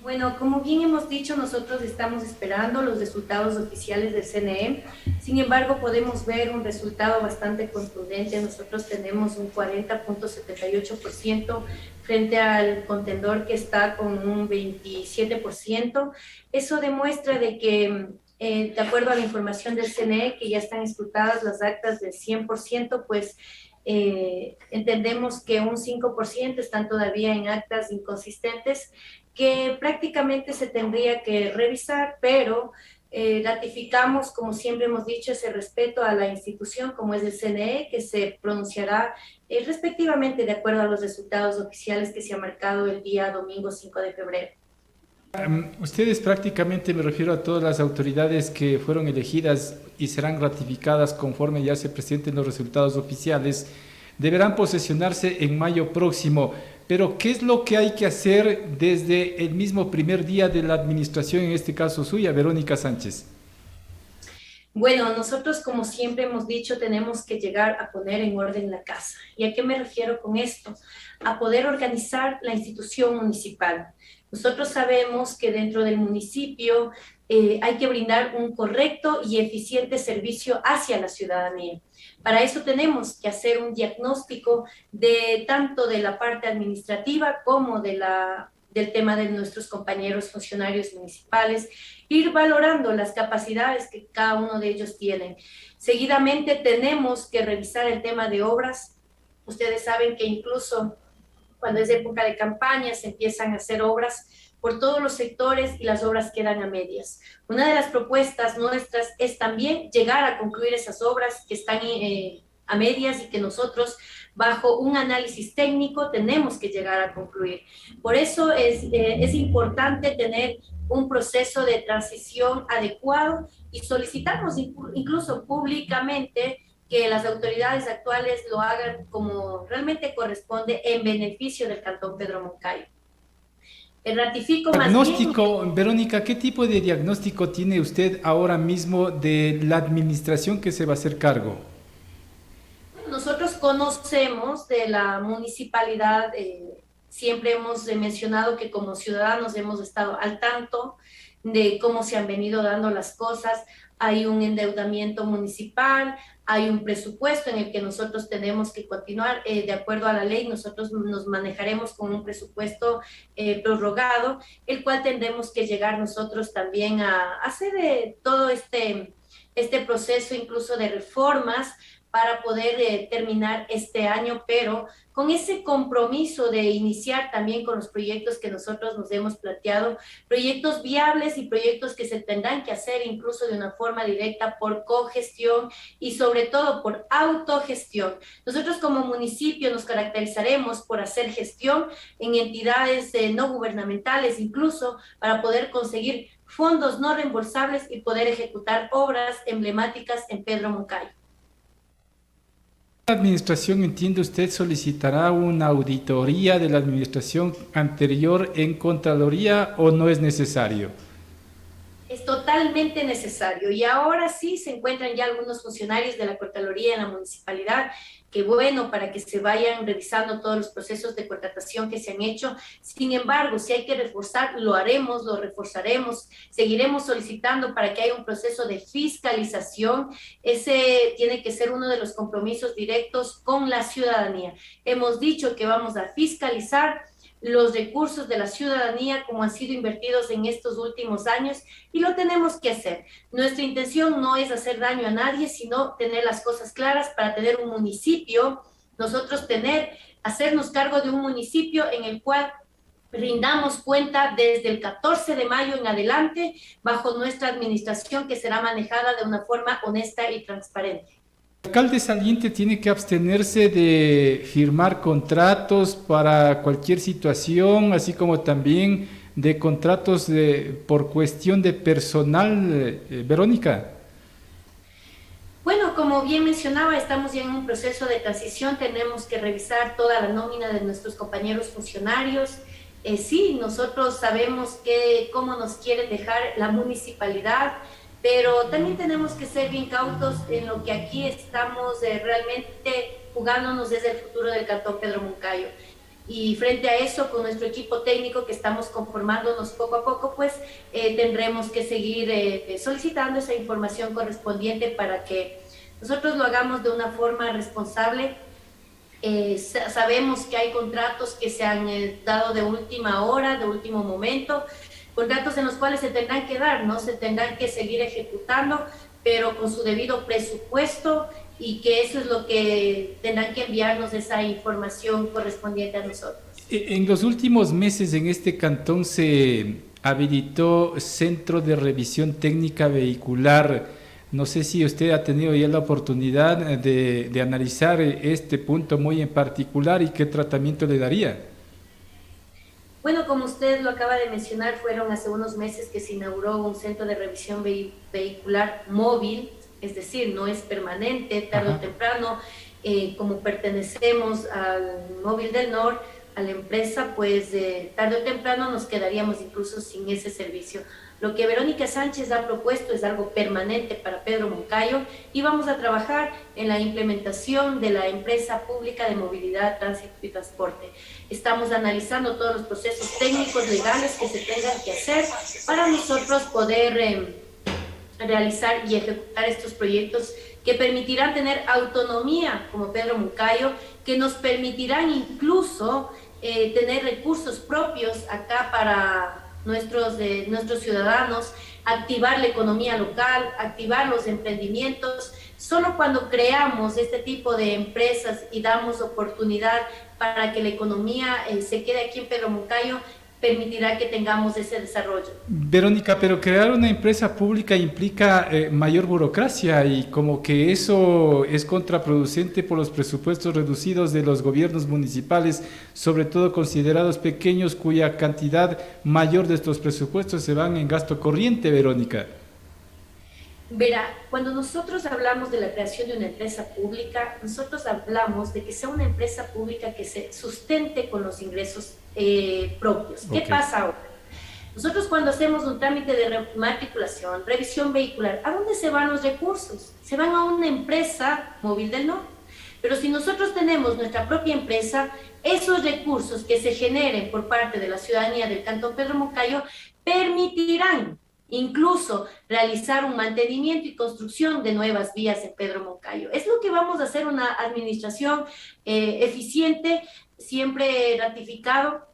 S8: Bueno, como bien hemos dicho, nosotros estamos esperando los resultados oficiales del CNE. Sin embargo, podemos ver un resultado bastante contundente. Nosotros tenemos un 40.78% frente al contendor que está con un 27%. Eso demuestra de que, de acuerdo a la información del CNE, que ya están escrutadas las actas del 100%, pues entendemos que un 5% están todavía en actas inconsistentes que prácticamente se tendría que revisar, pero ratificamos, como siempre hemos dicho, ese respeto a la institución como es el CNE, que se pronunciará respectivamente de acuerdo a los resultados oficiales que se ha marcado el día domingo 5 de febrero.
S2: Ustedes prácticamente, me refiero a todas las autoridades que fueron elegidas y serán ratificadas conforme ya se presenten los resultados oficiales, deberán posesionarse en mayo próximo. Pero, ¿qué es lo que hay que hacer desde el mismo primer día de la administración, en este caso suya, Verónica Sánchez?
S8: Bueno, nosotros, como siempre hemos dicho, tenemos que llegar a poner en orden la casa. ¿Y a qué me refiero con esto? A poder organizar la institución municipal. Nosotros sabemos que dentro del municipio hay que brindar un correcto y eficiente servicio hacia la ciudadanía. Para eso tenemos que hacer un diagnóstico de tanto de la parte administrativa como del tema de nuestros compañeros funcionarios municipales, ir valorando las capacidades que cada uno de ellos tienen. Seguidamente tenemos que revisar el tema de obras. Ustedes saben que incluso cuando es época de campaña se empiezan a hacer obras por todos los sectores y las obras quedan a medias. Una de las propuestas nuestras es también llegar a concluir esas obras que están a medias y que nosotros, bajo un análisis técnico, tenemos que llegar a concluir. Por eso es importante tener un proceso de transición adecuado y solicitamos incluso públicamente que las autoridades actuales lo hagan como realmente corresponde en beneficio del Cantón Pedro Moncayo. Ratifico más
S2: Diagnóstico,
S8: bien,
S2: Verónica, ¿qué tipo de diagnóstico tiene usted ahora mismo de la administración que se va a hacer cargo?
S8: nosotros conocemos de la municipalidad, siempre hemos mencionado que como ciudadanos hemos estado al tanto de cómo se han venido dando las cosas. Hay un endeudamiento municipal, hay un presupuesto en el que nosotros tenemos que continuar. De acuerdo a la ley, nosotros nos manejaremos con un presupuesto prorrogado, el cual tendremos que llegar nosotros también a hacer todo este proceso incluso de reformas para poder terminar este año, pero con ese compromiso de iniciar también con los proyectos que nosotros nos hemos planteado, proyectos viables y proyectos que se tendrán que hacer incluso de una forma directa por cogestión y sobre todo por autogestión. Nosotros como municipio nos caracterizaremos por hacer gestión en entidades no gubernamentales, incluso para poder conseguir fondos no reembolsables y poder ejecutar obras emblemáticas en Pedro Moncayo.
S2: ¿La administración, entiende usted, solicitará una auditoría de la administración anterior en Contraloría o no es necesario?
S8: Es totalmente necesario y ahora sí se encuentran ya algunos funcionarios de la Contraloría en la municipalidad, que bueno, para que se vayan revisando todos los procesos de contratación que se han hecho. Sin embargo, si hay que reforzar, lo haremos, lo reforzaremos, seguiremos solicitando para que haya un proceso de fiscalización. Ese tiene que ser uno de los compromisos directos con la ciudadanía. Hemos dicho que vamos a fiscalizar los recursos de la ciudadanía como han sido invertidos en estos últimos años y lo tenemos que hacer. Nuestra intención no es hacer daño a nadie, sino tener las cosas claras para tener un municipio, nosotros hacernos cargo de un municipio en el cual rindamos cuenta desde el 14 de mayo en adelante bajo nuestra administración que será manejada de una forma honesta y transparente.
S2: ¿El alcalde saliente tiene que abstenerse de firmar contratos para cualquier situación, así como también de contratos por cuestión de personal, Verónica?
S8: Bueno, como bien mencionaba, estamos ya en un proceso de transición, tenemos que revisar toda la nómina de nuestros compañeros funcionarios. Sí, nosotros sabemos cómo nos quiere dejar la municipalidad, pero también tenemos que ser bien cautos en lo que aquí estamos realmente jugándonos desde el futuro del Cantón Pedro Moncayo. Y frente a eso, con nuestro equipo técnico que estamos conformándonos poco a poco, pues tendremos que seguir solicitando esa información correspondiente para que nosotros lo hagamos de una forma responsable. Sabemos que hay contratos que se han dado de última hora, de último momento, contratos en los cuales se tendrán que dar, ¿no? Se tendrán que seguir ejecutando, pero con su debido presupuesto, y que eso es lo que tendrán que enviarnos esa información correspondiente a nosotros.
S2: En los últimos meses en este cantón se habilitó Centro de Revisión Técnica Vehicular. No sé si usted ha tenido ya la oportunidad de analizar este punto muy en particular y qué tratamiento le daría.
S8: Bueno, como usted lo acaba de mencionar, fueron hace unos meses que se inauguró un centro de revisión vehicular móvil, es decir, no es permanente, tarde o temprano, como pertenecemos al Móvil del Nor, a la empresa, pues tarde o temprano nos quedaríamos incluso sin ese servicio. Lo que Verónica Sánchez ha propuesto es algo permanente para Pedro Moncayo y vamos a trabajar en la implementación de la empresa pública de movilidad, tránsito y transporte. Estamos analizando todos los procesos técnicos, legales que se tengan que hacer para nosotros poder realizar y ejecutar estos proyectos que permitirán tener autonomía como Pedro Moncayo, que nos permitirán incluso tener recursos propios acá para nuestros ciudadanos, activar la economía local, activar los emprendimientos. Solo cuando creamos este tipo de empresas y damos oportunidad para que la economía se quede aquí en Pedro Moncayo, permitirá que tengamos ese desarrollo.
S2: Verónica, pero crear una empresa pública implica mayor burocracia y como que eso es contraproducente por los presupuestos reducidos de los gobiernos municipales, sobre todo considerados pequeños, cuya cantidad mayor de estos presupuestos se van en gasto corriente, Verónica.
S8: Verá, cuando nosotros hablamos de la creación de una empresa pública, nosotros hablamos de que sea una empresa pública que se sustente con los ingresos propios. ¿Qué pasa ahora? Nosotros cuando hacemos un trámite de matriculación, revisión vehicular, ¿a dónde se van los recursos? Se van a una empresa Móvil del Norte. Pero si nosotros tenemos nuestra propia empresa, esos recursos que se generen por parte de la ciudadanía del Cantón Pedro Moncayo permitirán incluso realizar un mantenimiento y construcción de nuevas vías en Pedro Moncayo. Es lo que vamos a hacer, una administración eficiente, siempre ratificado.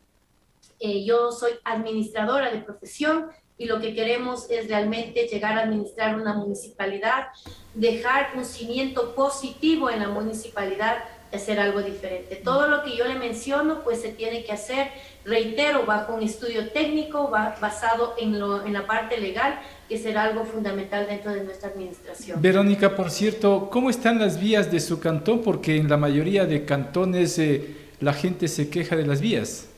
S8: Yo soy administradora de profesión y lo que queremos es realmente llegar a administrar una municipalidad, dejar un cimiento positivo en la municipalidad, hacer algo diferente. Todo lo que yo le menciono pues se tiene que hacer, reitero, bajo un estudio técnico basado en la parte legal, que será algo fundamental dentro de nuestra administración.
S2: Verónica, por cierto, ¿cómo están las vías de su cantón? Porque en la mayoría de cantones la gente se queja de las vías.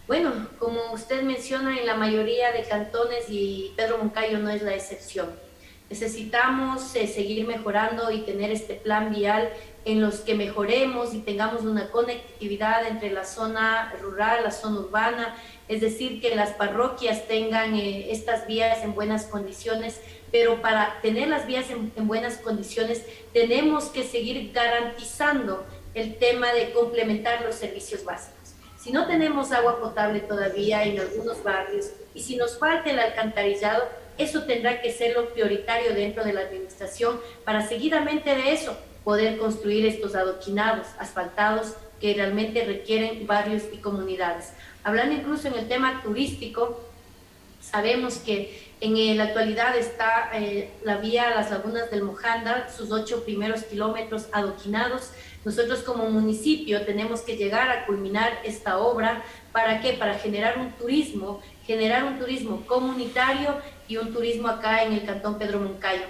S8: Bueno, como usted menciona, en la mayoría de cantones, y Pedro Moncayo no es la excepción. Necesitamos seguir mejorando y tener este plan vial en los que mejoremos y tengamos una conectividad entre la zona rural, la zona urbana, es decir, que las parroquias tengan estas vías en buenas condiciones, pero para tener las vías en buenas condiciones tenemos que seguir garantizando el tema de complementar los servicios básicos. Si no tenemos agua potable todavía en algunos barrios y si nos falta el alcantarillado, eso tendrá que ser lo prioritario dentro de la administración para seguidamente de eso poder construir estos adoquinados, asfaltados que realmente requieren barrios y comunidades. Hablando incluso en el tema turístico, sabemos que en la actualidad está la vía a las lagunas del Mojanda, sus 8 primeros kilómetros adoquinados. Nosotros como municipio tenemos que llegar a culminar esta obra. ¿Para qué? Para generar un turismo comunitario y un turismo acá en el Cantón Pedro Moncayo.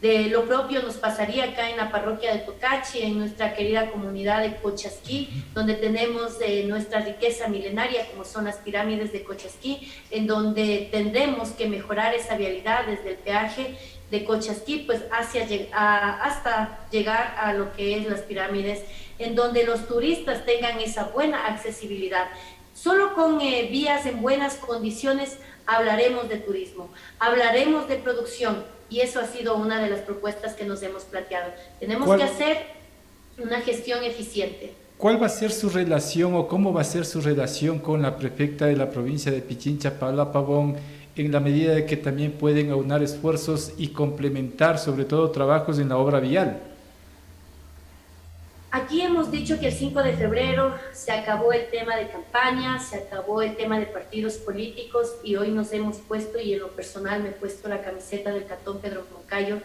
S8: De lo propio nos pasaría acá en la parroquia de Tocachi, en nuestra querida comunidad de Cochasquí, donde tenemos nuestra riqueza milenaria, como son las pirámides de Cochasquí, en donde tendremos que mejorar esa vialidad desde el peaje de Cochasquí, pues hasta llegar a lo que es las pirámides, en donde los turistas tengan esa buena accesibilidad. Solo con vías en buenas condiciones hablaremos de turismo, hablaremos de producción, y eso ha sido una de las propuestas que nos hemos planteado. Tenemos que hacer una gestión eficiente.
S2: ¿Cuál va a ser su relación o cómo va a ser su relación con la prefecta de la provincia de Pichincha, Paula Pavón, en la medida de que también pueden aunar esfuerzos y complementar sobre todo trabajos en la obra vial?
S8: Aquí hemos dicho que el 5 de febrero se acabó el tema de campaña, se acabó el tema de partidos políticos y hoy nos hemos puesto, y en lo personal me he puesto la camiseta del Cantón Pedro Moncayo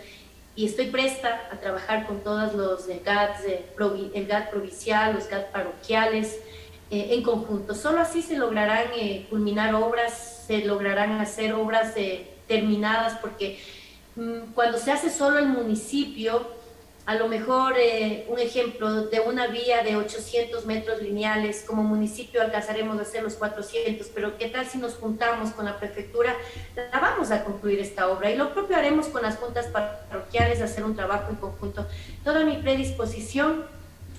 S8: y estoy presta a trabajar con todos los GATs, el GAT provincial, los GAT parroquiales, en conjunto. Solo así se lograrán culminar obras, se lograrán hacer obras terminadas, porque cuando se hace solo el municipio, a lo mejor un ejemplo de una vía de 800 metros lineales, como municipio alcanzaremos a hacer los 400, pero ¿qué tal si nos juntamos con la prefectura? La vamos a concluir esta obra, y lo propio haremos con las juntas parroquiales, hacer un trabajo en conjunto. Toda mi predisposición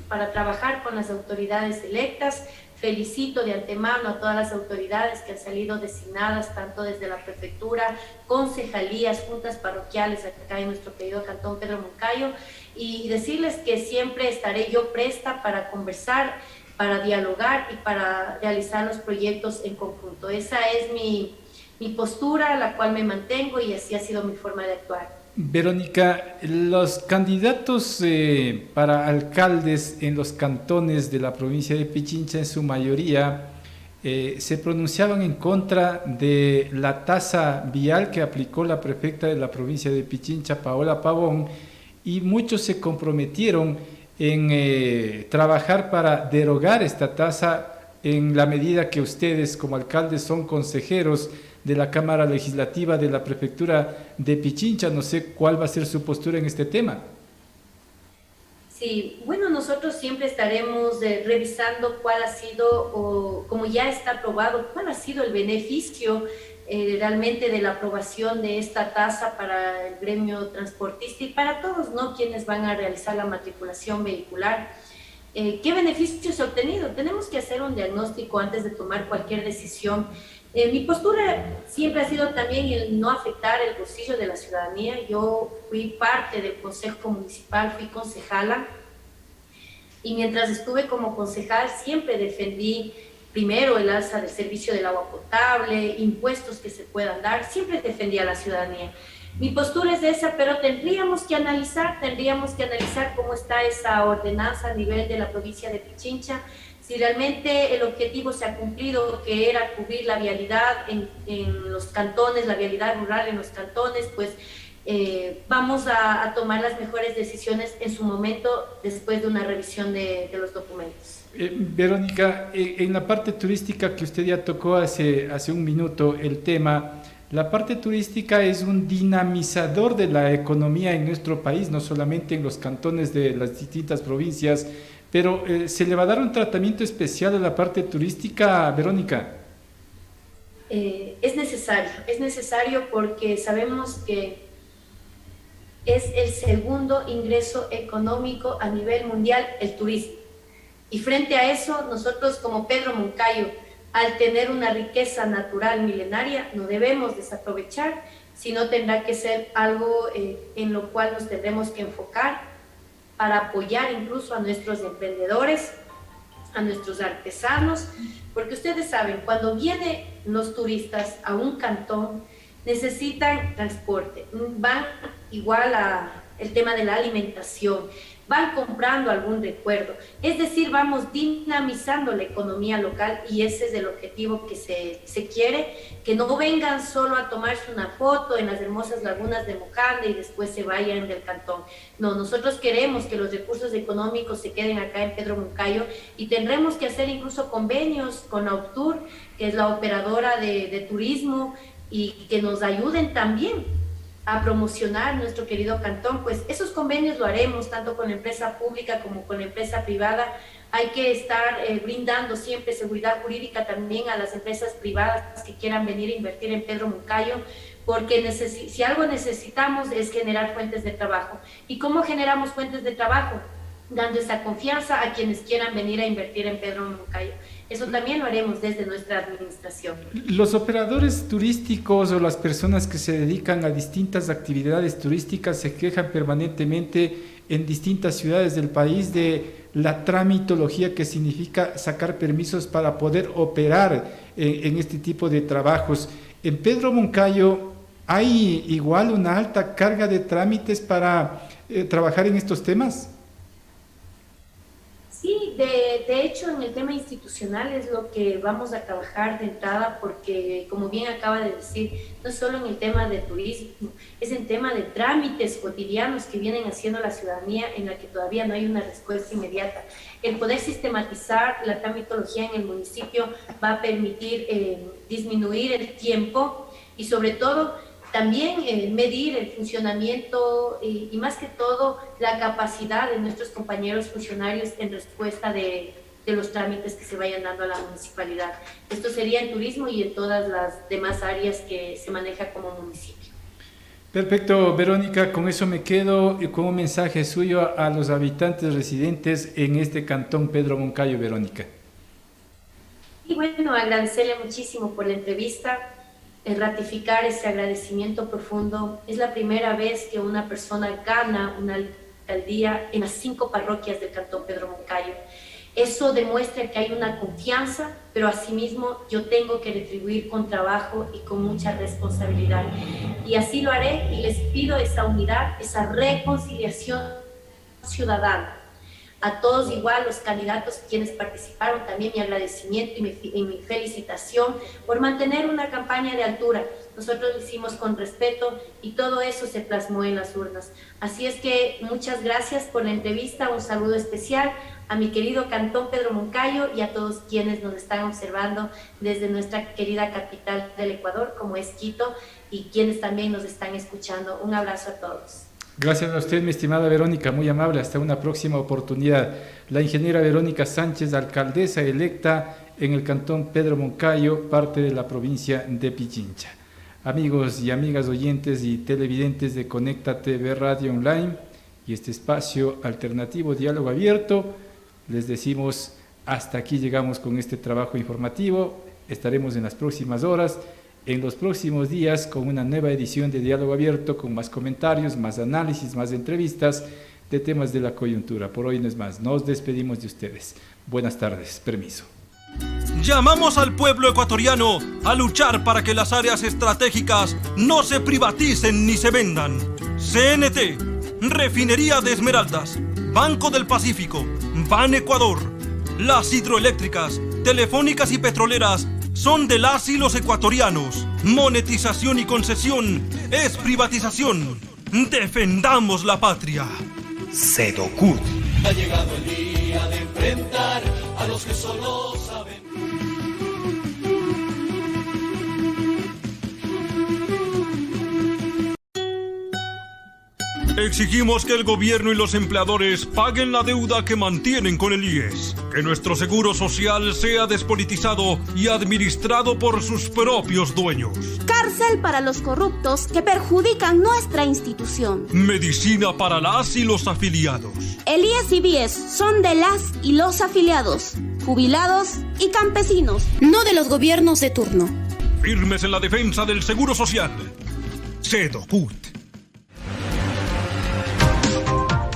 S8: para trabajar con las autoridades electas. Felicito de antemano a todas las autoridades que han salido designadas, tanto desde la prefectura, concejalías, juntas parroquiales acá en nuestro querido Cantón Pedro Moncayo, y decirles que siempre estaré yo presta para conversar, para dialogar y para realizar los proyectos en conjunto. Esa es mi postura, la cual me mantengo, y así ha sido mi forma de actuar.
S2: Verónica, los candidatos para alcaldes en los cantones de la provincia de Pichincha, en su mayoría, se pronunciaban en contra de la tasa vial que aplicó la prefecta de la provincia de Pichincha, Paola Pavón, y muchos se comprometieron en trabajar para derogar esta tasa en la medida que ustedes como alcaldes son consejeros de la Cámara Legislativa de la Prefectura de Pichincha. No sé cuál va a ser su postura en este tema.
S8: Sí, bueno, nosotros siempre estaremos revisando cuál ha sido, o como ya está aprobado, cuál ha sido el beneficio realmente de la aprobación de esta tasa para el gremio transportista y para todos, ¿no?, quienes van a realizar la matriculación vehicular. ¿Qué beneficios se ha obtenido? Tenemos que hacer un diagnóstico antes de tomar cualquier decisión. Mi postura siempre ha sido también el no afectar el bolsillo de la ciudadanía. Yo fui parte del Consejo Municipal, fui concejala, y mientras estuve como concejal siempre defendí primero el alza del servicio del agua potable, impuestos que se puedan dar, siempre defendí a la ciudadanía. Mi postura es esa, pero tendríamos que analizar cómo está esa ordenanza a nivel de la provincia de Pichincha, si realmente el objetivo se ha cumplido, que era cubrir la vialidad en los cantones, la vialidad rural en los cantones, pues vamos a tomar las mejores decisiones en su momento después de una revisión de los documentos.
S2: Verónica, en la parte turística que usted ya tocó hace un minuto el tema, la parte turística es un dinamizador de la economía en nuestro país, no solamente en los cantones de las distintas provincias, pero ¿se le va a dar un tratamiento especial a la parte turística, Verónica?
S8: Es necesario porque sabemos que es el segundo ingreso económico a nivel mundial el turismo. Y frente a eso, nosotros como Pedro Moncayo, al tener una riqueza natural milenaria, no debemos desaprovechar, sino tendrá que ser algo en lo cual nos tendremos que enfocar para apoyar incluso a nuestros emprendedores, a nuestros artesanos, porque ustedes saben, cuando vienen los turistas a un cantón, necesitan transporte, van igual a el tema de la alimentación, van comprando algún recuerdo, es decir, vamos dinamizando la economía local, y ese es el objetivo que se quiere, que no vengan solo a tomarse una foto en las hermosas lagunas de Mocande y después se vayan del cantón. No, nosotros queremos que los recursos económicos se queden acá en Pedro Moncayo, y tendremos que hacer incluso convenios con Autur, que es la operadora de turismo, y que nos ayuden también a promocionar nuestro querido cantón. Pues esos convenios lo haremos tanto con la empresa pública como con la empresa privada. Hay que estar brindando siempre seguridad jurídica también a las empresas privadas que quieran venir a invertir en Pedro Moncayo, porque si algo necesitamos es generar fuentes de trabajo. ¿Y cómo generamos fuentes de trabajo? Dando esa confianza a quienes quieran venir a invertir en Pedro Moncayo. Eso también lo haremos desde nuestra administración.
S2: Los operadores turísticos o las personas que se dedican a distintas actividades turísticas se quejan permanentemente en distintas ciudades del país de la tramitología que significa sacar permisos para poder operar en este tipo de trabajos. En Pedro Moncayo hay igual una alta carga de trámites para trabajar en estos temas.
S8: de hecho en el tema institucional es lo que vamos a trabajar de entrada, porque como bien acaba de decir, no solo en el tema de turismo, es en tema de trámites cotidianos que vienen haciendo la ciudadanía, en la que todavía no hay una respuesta inmediata. El poder sistematizar la tramitología en el municipio va a permitir disminuir el tiempo y sobre todo también medir el funcionamiento y más que todo la capacidad de nuestros compañeros funcionarios en respuesta de los trámites que se vayan dando a la municipalidad. Esto sería en turismo y en todas las demás áreas que se maneja como municipio.
S2: Perfecto, Verónica, con eso me quedo con un mensaje suyo a los habitantes residentes en este cantón Pedro Moncayo, Verónica.
S8: Y bueno, agradecerle muchísimo por la entrevista. Ratificar ese agradecimiento profundo. Es la primera vez que una persona gana una alcaldía en las 5 parroquias del cantón Pedro Moncayo. Eso demuestra que hay una confianza, pero asimismo yo tengo que retribuir con trabajo y con mucha responsabilidad. Y así lo haré y les pido esa unidad, esa reconciliación ciudadana. A todos igual, los candidatos quienes participaron, también mi agradecimiento y mi felicitación por mantener una campaña de altura. Nosotros lo hicimos con respeto y todo eso se plasmó en las urnas. Así es que muchas gracias por la entrevista, un saludo especial a mi querido cantón Pedro Moncayo y a todos quienes nos están observando desde nuestra querida capital del Ecuador, como es Quito, y quienes también nos están escuchando. Un abrazo a todos.
S2: Gracias a usted, mi estimada Verónica, muy amable. Hasta una próxima oportunidad. La ingeniera Verónica Sánchez, alcaldesa electa en el cantón Pedro Moncayo, parte de la provincia de Pichincha. Amigos y amigas oyentes y televidentes de Conecta TV Radio Online y este espacio alternativo Diálogo Abierto, les decimos hasta aquí llegamos con este trabajo informativo. Estaremos en las próximas horas, en los próximos días, con una nueva edición de Diálogo Abierto, con más comentarios, más análisis, más entrevistas de temas de la coyuntura. Por hoy no es más, nos despedimos de ustedes. Buenas tardes, permiso.
S4: Llamamos al pueblo ecuatoriano a luchar para que las áreas estratégicas no se privaticen ni se vendan. CNT, Refinería de Esmeraldas, Banco del Pacífico, Ban Ecuador. Las hidroeléctricas, telefónicas y petroleras son de las y los ecuatorianos. Monetización y concesión es privatización. Defendamos la patria.
S5: Sedocud.
S6: Ha llegado el día de enfrentar a los que solo saben.
S4: Exigimos que el gobierno y los empleadores paguen la deuda que mantienen con el IES, que nuestro seguro social sea despolitizado y administrado por sus propios dueños.
S7: Cárcel para los corruptos que perjudican nuestra institución.
S4: Medicina para las y los afiliados.
S7: El IES y BIES son de las y los afiliados, jubilados y campesinos, no de los gobiernos de turno.
S4: Firmes en la defensa del seguro social. Sedocud.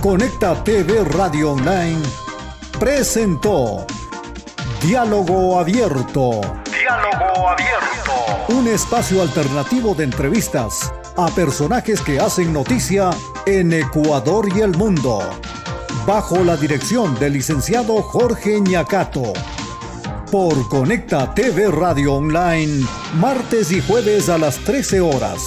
S1: Conecta TV Radio Online presentó Diálogo Abierto. Diálogo Abierto. Un espacio alternativo de entrevistas a personajes que hacen noticia en Ecuador y el mundo. Bajo la dirección del licenciado Jorge Ñacato. Por Conecta TV Radio Online, martes y jueves a las 13 horas.